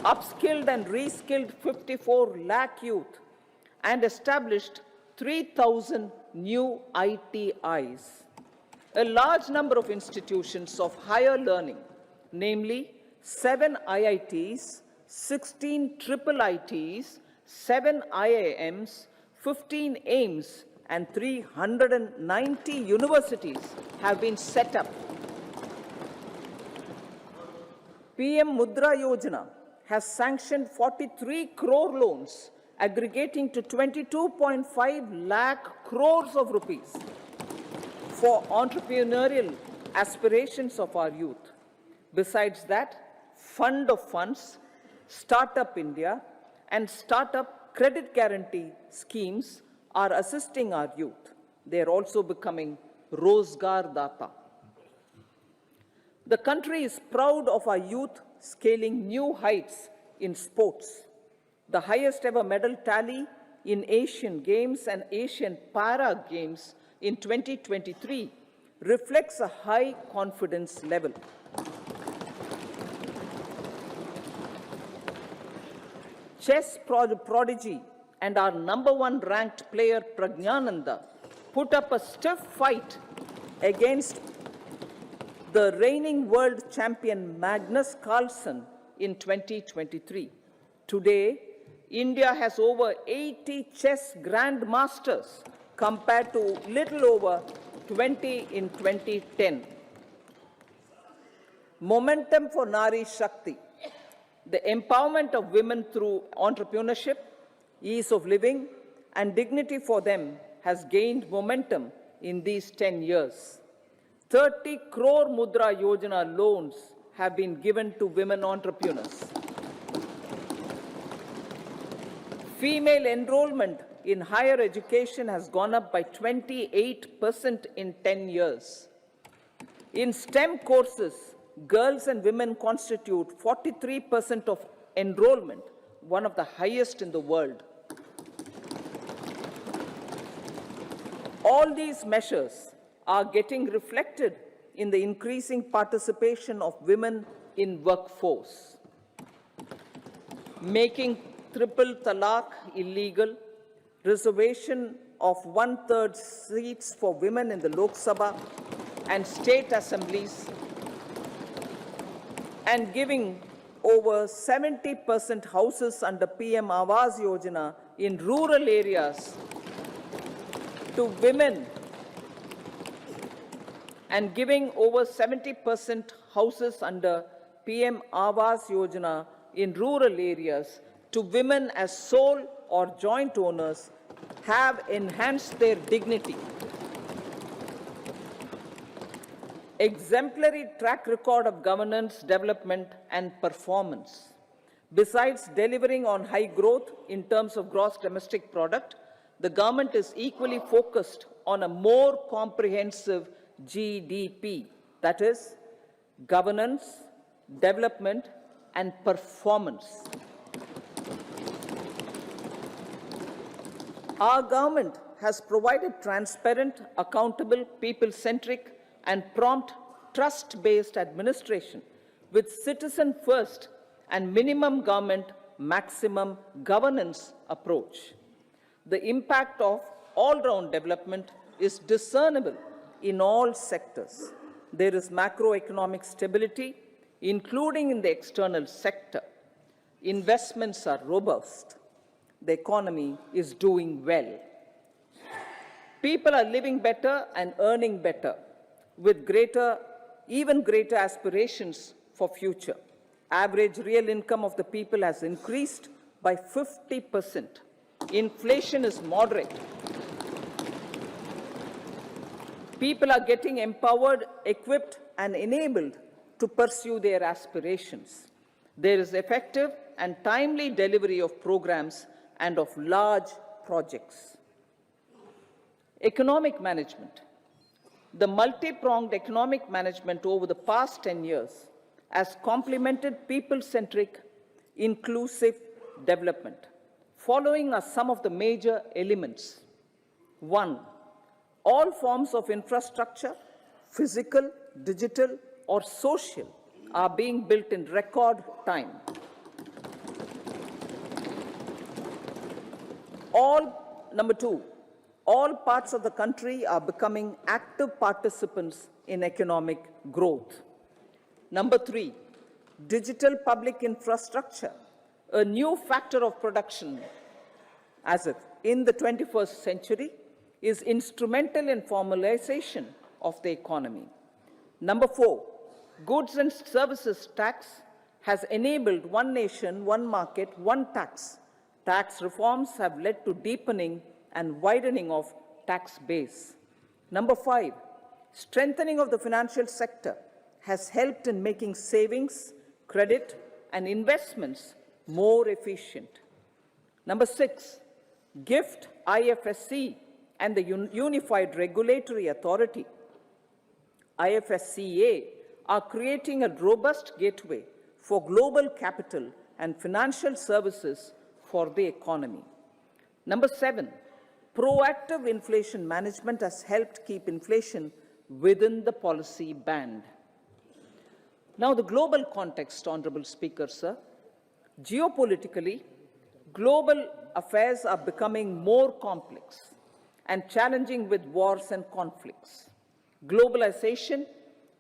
upskilled and reskilled 54 lakh youth, and established 3,000 new ITIs. A large number of institutions of higher learning, namely 7 IITs, 16 triple ITs, 7 IIMs, 15 AIMS, and 390 universities have been set up. PM Mudra Yojana has sanctioned 43 crore loans aggregating to 22.5 lakh crores of rupees for entrepreneurial aspirations of our youth. Besides that, Fund of Funds, Startup India, and Startup Credit Guarantee schemes are assisting our youth. They are also becoming Rozgar Data. The country is proud of our youth scaling new heights in sports. The highest ever medal tally in Asian Games and Asian Para Games in 2023 reflects a high confidence level. Chess prodigy and our #1 ranked player Pragyananda put up a stiff fight against the reigning world champion Magnus Carlsen in 2023. Today, India has over 80 chess grandmasters compared to little over 20 in 2010. Momentum for Nari Shakti. The empowerment of women through entrepreneurship, ease of living, and dignity for them has gained momentum in these 10 years. 30 crore Mudra Yojana loans have been given to women entrepreneurs. Female enrollment in higher education has gone up by 28% in 10 years. In STEM courses, girls and women constitute 43% of enrollment, one of the highest in the world. All these measures are getting reflected in the increasing participation of women in workforce. Making triple talaq illegal, reservation of 1/3 seats for women in the Lok Sabha and state assemblies, and giving over 70% houses under PM Awas Yojana in rural areas to women, and giving over 70% houses under PM Awas Yojana in rural areas to women as sole or joint owners have enhanced their dignity. Exemplary track record of governance, development, and performance. Besides delivering on high growth in terms of gross domestic product, the government is equally focused on a more comprehensive GDP, that is, governance, development, and performance. Our government has provided transparent, accountable, people-centric, and prompt trust-based administration with citizen first and minimum government, maximum governance approach. The impact of all-round development is discernible in all sectors. There is macroeconomic stability, including in the external sector. Investments are robust. The economy is doing well. People are living better and earning better, with even greater aspirations for future. Average real income of the people has increased by 50%. Inflation is moderate. People are getting empowered, equipped, and enabled to pursue their aspirations. There is effective and timely delivery of programs and of large projects. Economic management. The multi-pronged economic management over the past 10 years has complemented people-centric, inclusive development. Following are some of the major elements. 1. All forms of infrastructure, physical, digital, or social, are being built in record time. Number two, all parts of the country are becoming active participants in economic growth. Number three, digital public infrastructure, a new factor of production as if in the 21st century, is instrumental in formalization of the economy. Number four, goods and services tax has enabled one nation, one market, one tax. Tax reforms have led to deepening and widening of tax base. Number five, strengthening of the financial sector has helped in making savings, credit, and investments more efficient. Number six, GIFT, IFSC, and the Unified Regulatory Authority, IFSCA, are creating a robust gateway for global capital and financial services for the economy. Number seven, proactive inflation management has helped keep inflation within the policy band. Now, the global context, Honorable Speaker, sir. Geopolitically, global affairs are becoming more complex and challenging with wars and conflicts. Globalization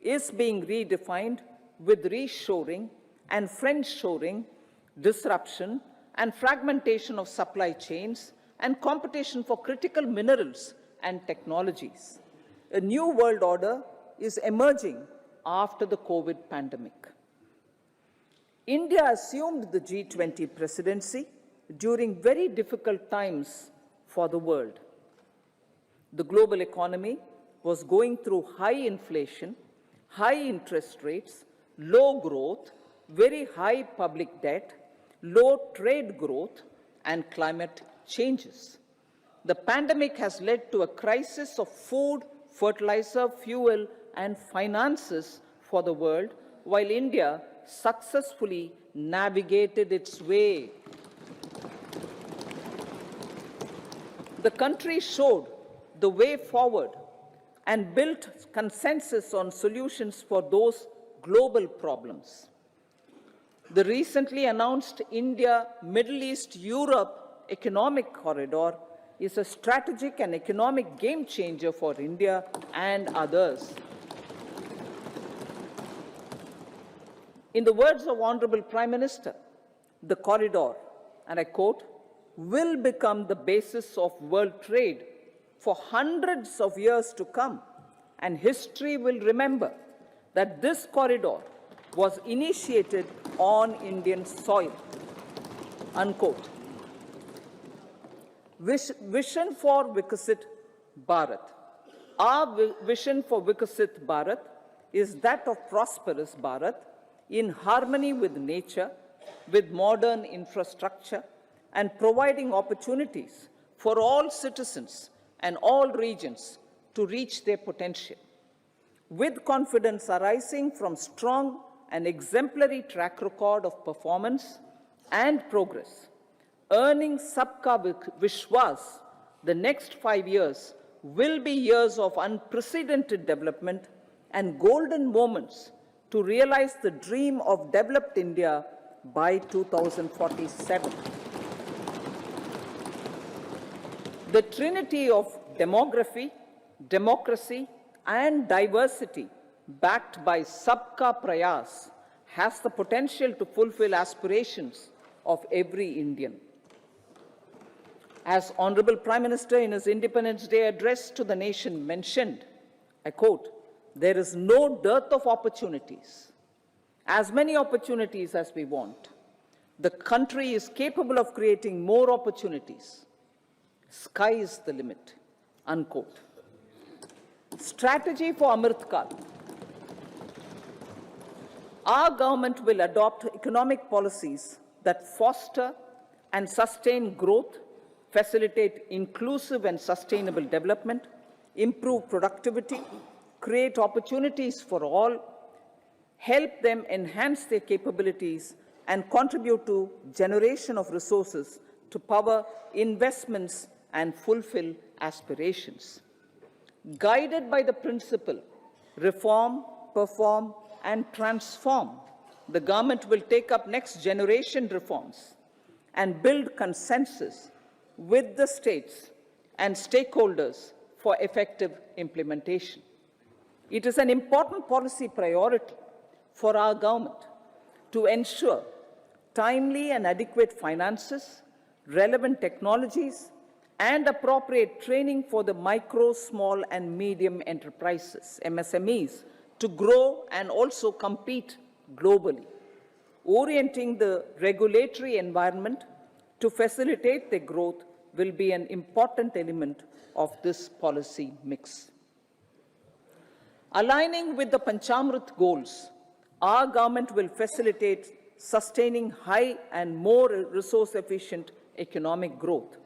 is being redefined with reshoring and friendshoring, disruption and fragmentation of supply chains, and competition for critical minerals and technologies. A new world order is emerging after the COVID pandemic. India assumed the G20 presidency during very difficult times for the world. The global economy was going through high inflation, high interest rates, low growth, very high public debt, low trade growth, and climate changes. The pandemic has led to a crisis of food, fertilizer, fuel, and finances for the world, while India successfully navigated its way. The country showed the way forward and built consensus on solutions for those global problems. The recently announced India-Middle East-Europe economic corridor is a strategic and economic game changer for India and others. In the words of Honorable Prime Minister, the corridor, and I quote, will become the basis of world trade for hundreds of years to come, and history will remember that this corridor was initiated on Indian soil, unquote. Vision for Vikasit Bharat. Our vision for Vikasit Bharat is that of prosperous Bharat in harmony with nature, with modern infrastructure, and providing opportunities for all citizens and all regions to reach their potential. With confidence arising from strong and exemplary track record of performance and progress, earning Sabka Vishwas, the next 5 years will be years of unprecedented development and golden moments to realize the dream of developed India by 2047. The trinity of demography, democracy, and diversity backed by Sabka Prayas has the potential to fulfill aspirations of every Indian. As Honorable Prime Minister in his Independence Day address to the nation mentioned, I quote, there is no dearth of opportunities, as many opportunities as we want. The country is capable of creating more opportunities. Sky is the limit, unquote. Strategy for Amrit Kal. Our government will adopt economic policies that foster and sustain growth, facilitate inclusive and sustainable development, improve productivity, create opportunities for all, help them enhance their capabilities, and contribute to generation of resources to power investments and fulfill aspirations. Guided by the principle, reform, perform, and transform, the government will take up next generation reforms and build consensus with the states and stakeholders for effective implementation. It is an important policy priority for our government to ensure timely and adequate finances, relevant technologies, and appropriate training for the micro, small, and medium enterprises, MSMEs, to grow and also compete globally. Orienting the regulatory environment to facilitate their growth will be an important element of this policy mix. Aligning with the Panchamrit goals, our government will facilitate sustaining high and more resource-efficient economic growth.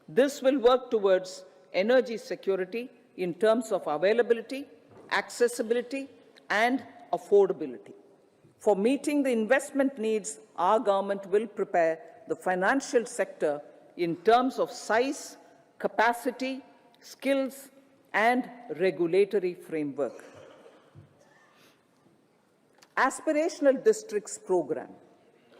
This will work towards energy security in terms of availability, accessibility, and affordability. For meeting the investment needs, our government will prepare the financial sector in terms of size, capacity, skills, and regulatory framework. Aspirational Districts Program.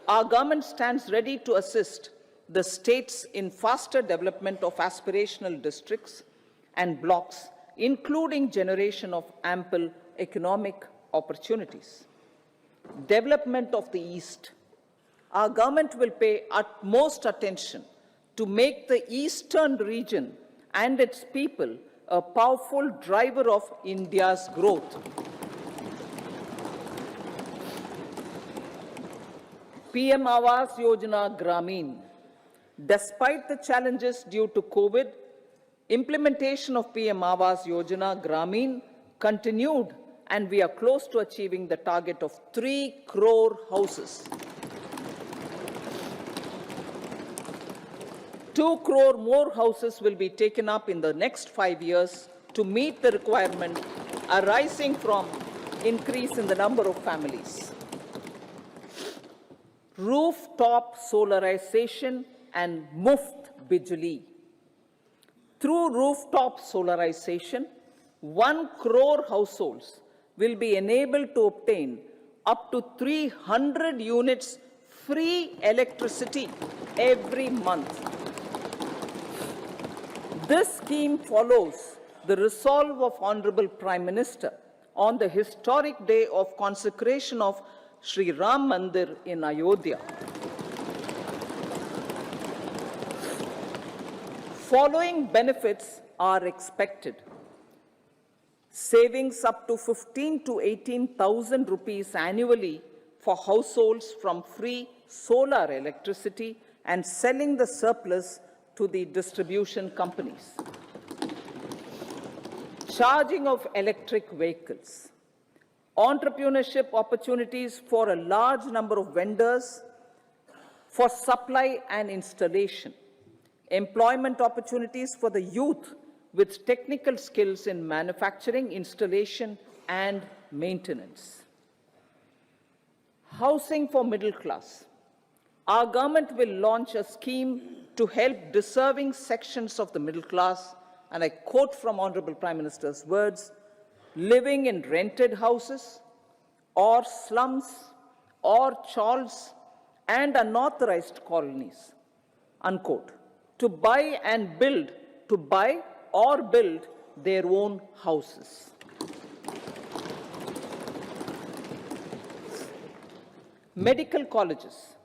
Our government stands ready to assist the states in faster development of aspirational districts and blocks, including generation of ample economic opportunities. Development of the East. Our government will pay utmost attention to make the eastern region and its people a powerful driver of India's growth. PM Awas Yojana Grameen. Despite the challenges due to COVID, implementation of PM Awas Yojana Grameen continued, and we are close to achieving the target of 3 crore houses. 2 crore more houses will be taken up in the next 5 years to meet the requirement arising from increase in the number of families. Rooftop solarization and Muft Bijli. Through rooftop solarization, 1 crore households will be enabled to obtain up to 300 units free electricity every month. This scheme follows the resolve of Honorable Prime Minister on the historic day of consecration of Sri Ram Mandir in Ayodhya. Following benefits are expected. Savings up to 15 to 18,000 rupees annually for households from free solar electricity and selling the surplus to the distribution companies. Charging of electric vehicles. Entrepreneurship opportunities for a large number of vendors for supply and installation. Employment opportunities for the youth with technical skills in manufacturing, installation, and maintenance. Housing for middle class. Our government will launch a scheme to help deserving sections of the middle class, and I quote from Honorable Prime Minister's words, living in rented houses or slums or chawls and unauthorized colonies, unquote, to buy or build their own houses. Medical colleges.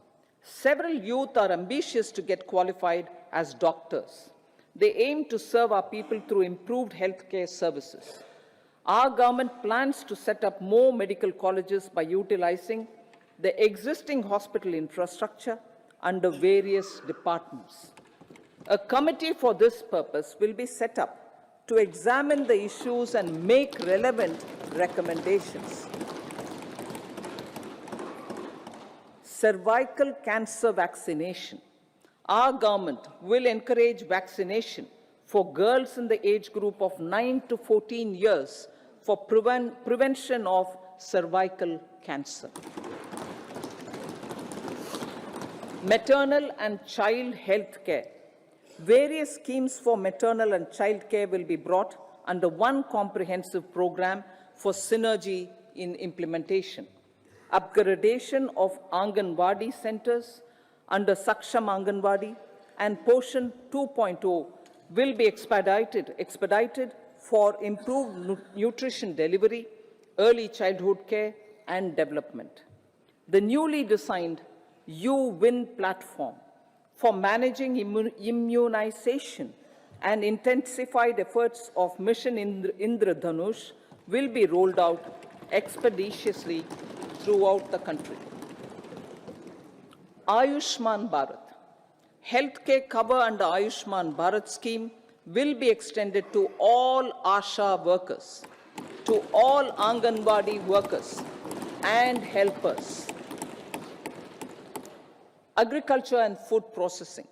Several youth are ambitious to get qualified as doctors. They aim to serve our people through improved healthcare services. Our government plans to set up more medical colleges by utilizing the existing hospital infrastructure under various departments. A committee for this purpose will be set up to examine the issues and make relevant recommendations. Cervical cancer vaccination. Our government will encourage vaccination for girls in the age group of 9 to 14 years for prevention of cervical cancer. Maternal and child health care. Various schemes for maternal and child care will be brought under one comprehensive program for synergy in implementation. Upgradation of Anganwadi centers under Saksham Anganwadi, and Poshan 2.0 will be expedited for improved nutrition delivery, early childhood care and development. The newly designed U-Win platform for managing immunization and intensified efforts of Mission Indradhanush will be rolled out expeditiously throughout the country. Ayushman Bharat. Healthcare cover under Ayushman Bharat scheme will be extended to all ASHA workers, to all Anganwadi workers and helpers. Agriculture and food processing.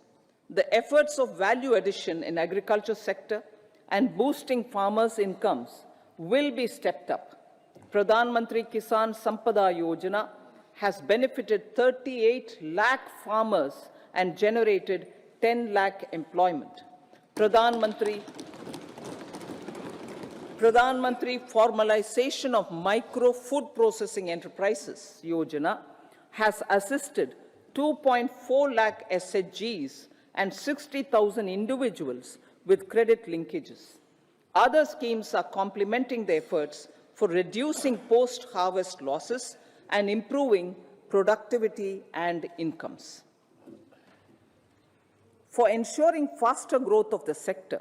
The efforts of value addition in agriculture sector and boosting farmers' incomes will be stepped up. Pradhan Mantri Kisan Sampada Yojana has benefited 38 lakh farmers and generated 10 lakh employment. Pradhan Mantri Formalization of Micro Food Processing Enterprises Yojana has assisted 2.4 lakh SHGs and 60,000 individuals with credit linkages. Other schemes are complementing the efforts for reducing post-harvest losses and improving productivity and incomes. For ensuring faster growth of the sector,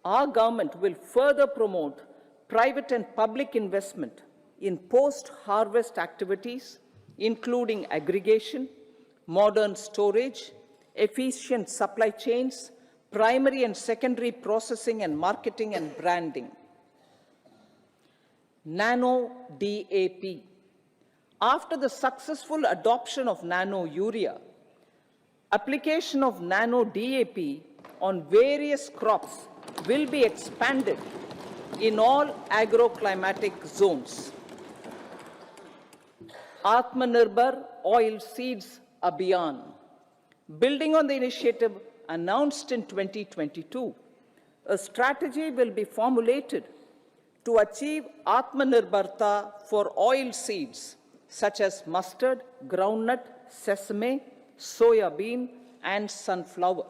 our government will further promote private and public investment in post-harvest activities, including aggregation, modern storage, efficient supply chains, primary and secondary processing and marketing and branding. Nano DAP. After the successful adoption of nano urea, application of nano DAP on various crops will be expanded in all agroclimatic zones. Atmanirbhar Oilseeds Abhiyan. Building on the initiative announced in 2022, a strategy will be formulated to achieve Atmanirbharta for oil seeds such as mustard, groundnut, sesame, soya bean, and sunflower.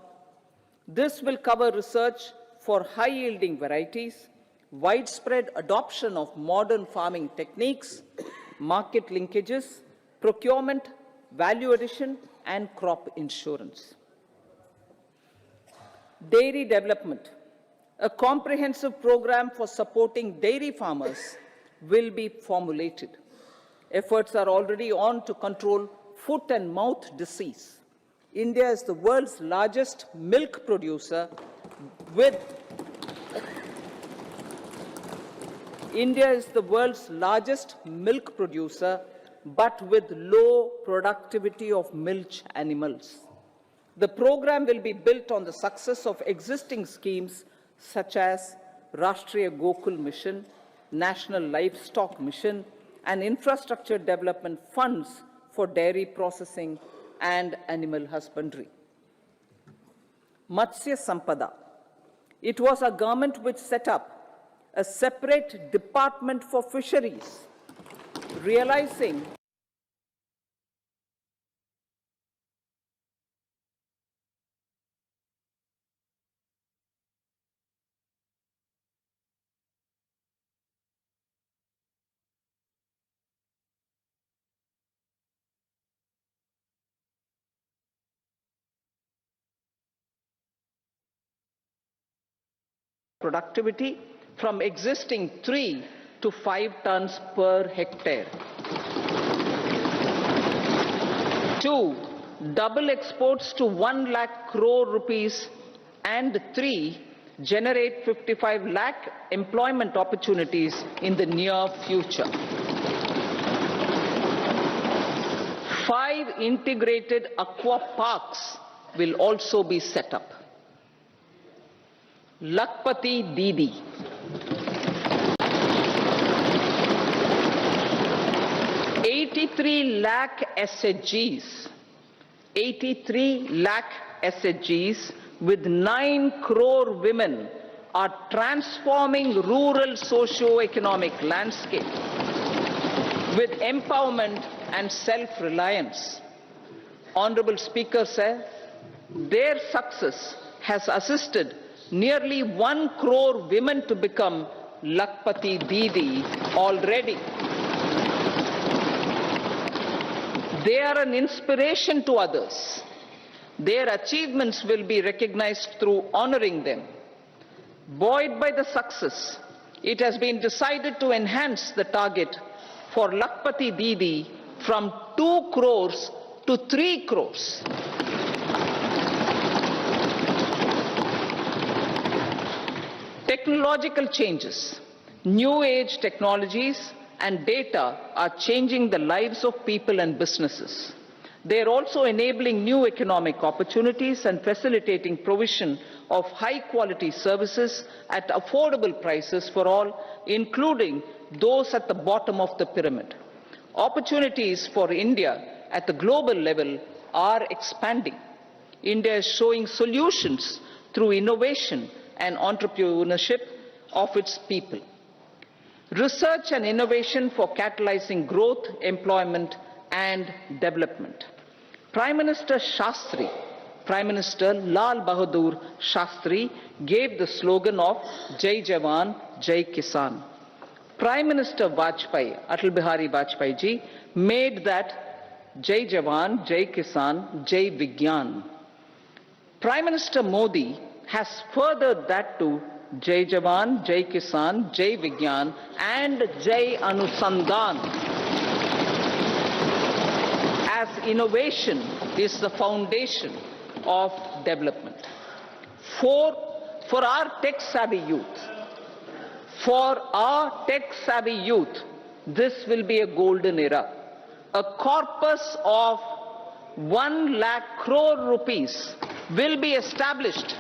This will cover research for high-yielding varieties, widespread adoption of modern farming techniques, market linkages, procurement, value addition, and crop insurance. Dairy development. A comprehensive program for supporting dairy farmers will be formulated. Efforts are already on to control foot and mouth disease. India is the world's largest milk producer with but with low productivity of milch animals. The program will be built on the success of existing schemes such as Rashtriya Gokul Mission, National Livestock Mission, and infrastructure development funds for dairy processing and animal husbandry. Matsya Sampada. It was our government which set up a separate department for fisheries, realizing productivity from existing 3 to 5 tons per hectare. 2. Double exports to 1 lakh crore rupees, and 3. Generate 55 lakh employment opportunities in the near future. 5 integrated aqua parks will also be set up. Lakpati Didi. 83 lakh SHGs. 83 lakh SHGs with 9 crore women are transforming rural socio-economic landscape with empowerment and self-reliance. Honorable Speaker, sir, Their success has assisted nearly 1 crore women to become Lakpati Didi already. They are an inspiration to others. Their achievements will be recognized through honoring them. Buoyed by the success, it has been decided to enhance the target for Lakpati Didi from 2 crores to 3 crores. Technological changes, new age technologies and data are changing the lives of people and businesses. They are also enabling new economic opportunities and facilitating provision of high-quality services at affordable prices for all, including those at the bottom of the pyramid. Opportunities for India at the global level are expanding. India is showing solutions through innovation and entrepreneurship of its people. Research and innovation for catalyzing growth, employment and development. Prime Minister Shastri, Prime Minister Lal Bahadur Shastri gave the slogan of Jai Jawan, Jai Kisan. Prime Minister Vajpayee, Atal Bihari Vajpayee ji, made that Jai Jawan, Jai Kisan, Jai Vigyan. Prime Minister Modi has furthered that to Jai Jawan, Jai Kisan, Jai Vigyan and Jai Anusandhan, as innovation is the foundation of development. For our tech-savvy youth, this will be a golden era. A corpus of 1 lakh crore rupees will be established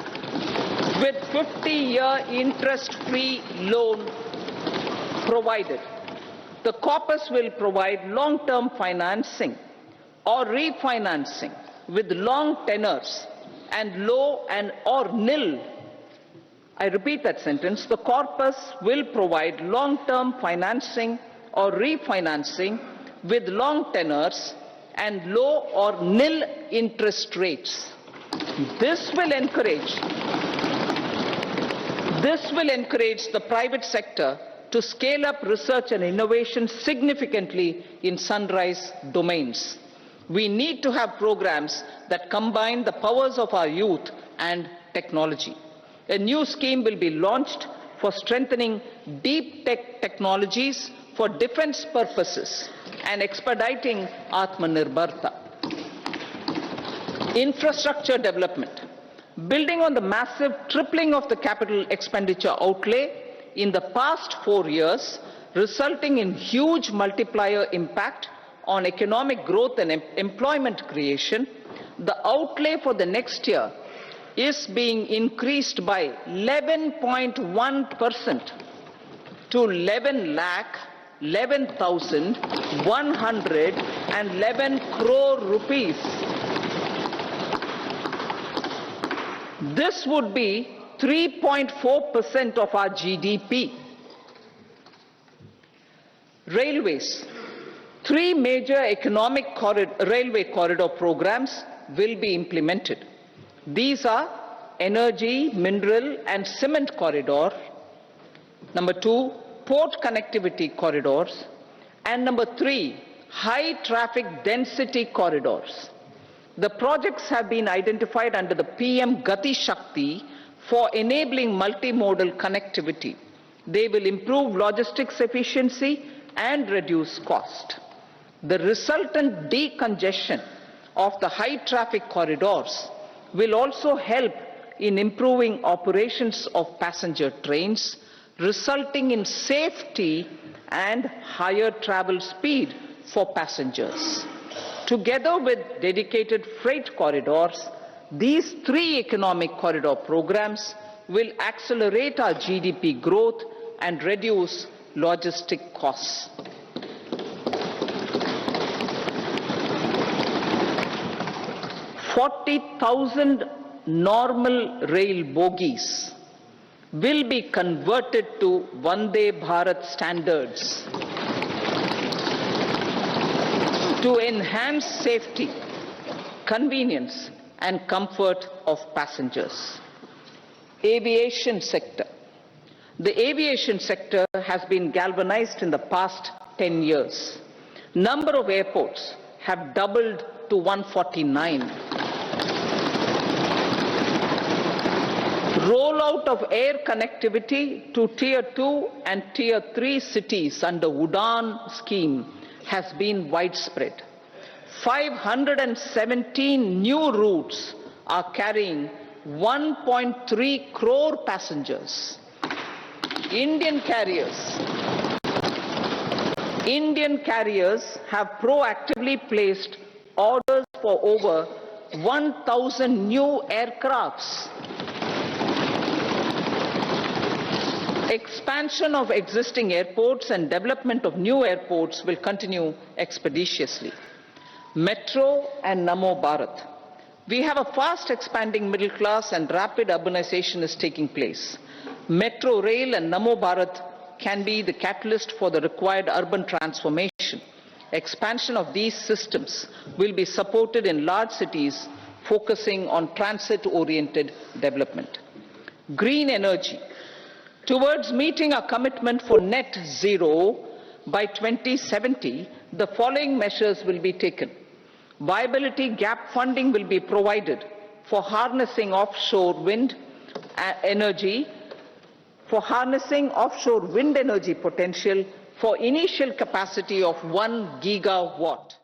with 50-year interest-free loan provided. The corpus will provide long-term financing or refinancing with long tenors and low and or nil. I repeat that sentence. The corpus will provide long-term financing or refinancing with long tenors and low or nil interest rates. This will encourage the private sector to scale up research and innovation significantly in sunrise domains. We need to have programs that combine the powers of our youth and technology. A new scheme will be launched for strengthening deep tech technologies for defense purposes and expediting Atmanirbharta. Infrastructure development. Building on the massive tripling of the capital expenditure outlay in the past 4 years, resulting in huge multiplier impact on economic growth and employment creation, the outlay for the next year is being increased by 11.1% to 11,111 crore rupees. This would be 3.4% of our GDP. Railways. 3 major economic railway corridor programs will be implemented. These are energy, mineral and cement corridor. Number 2, port connectivity corridors. And number 3, high traffic density corridors. The projects have been identified under the PM Gati Shakti for enabling multimodal connectivity. They will improve logistics efficiency and reduce cost. The resultant decongestion of the high traffic corridors will also help in improving operations of passenger trains, resulting in safety and higher travel speed for passengers. Together with dedicated freight corridors, these 3 economic corridor programs will accelerate our GDP growth and reduce logistic costs. "40,000 normal rail bogies will be converted to Vande Bharat standards to enhance safety, convenience and comfort of passengers. Aviation sector. The aviation sector has been galvanized in the past 10 years. Number of airports have doubled to 149. Rollout of air connectivity to Tier 2 and Tier 3 cities under UDAN scheme has been widespread. 517 new routes are carrying 1.3 crore passengers. Indian carriers have proactively placed orders for over 1,000 new aircrafts. Expansion of existing airports and development of new airports will continue expeditiously. Metro and Namo Bharat. We have a fast expanding middle class and rapid urbanization is taking place. Metro Rail and Namo Bharat can be the catalyst for the required urban transformation. Expansion of these systems will be supported in large cities focusing on transit-oriented development. Green energy. Towards meeting our commitment for net zero by 2070, the following measures will be taken. Viability gap funding will be provided for harnessing offshore wind energy potential for initial capacity of 1 gigawatt.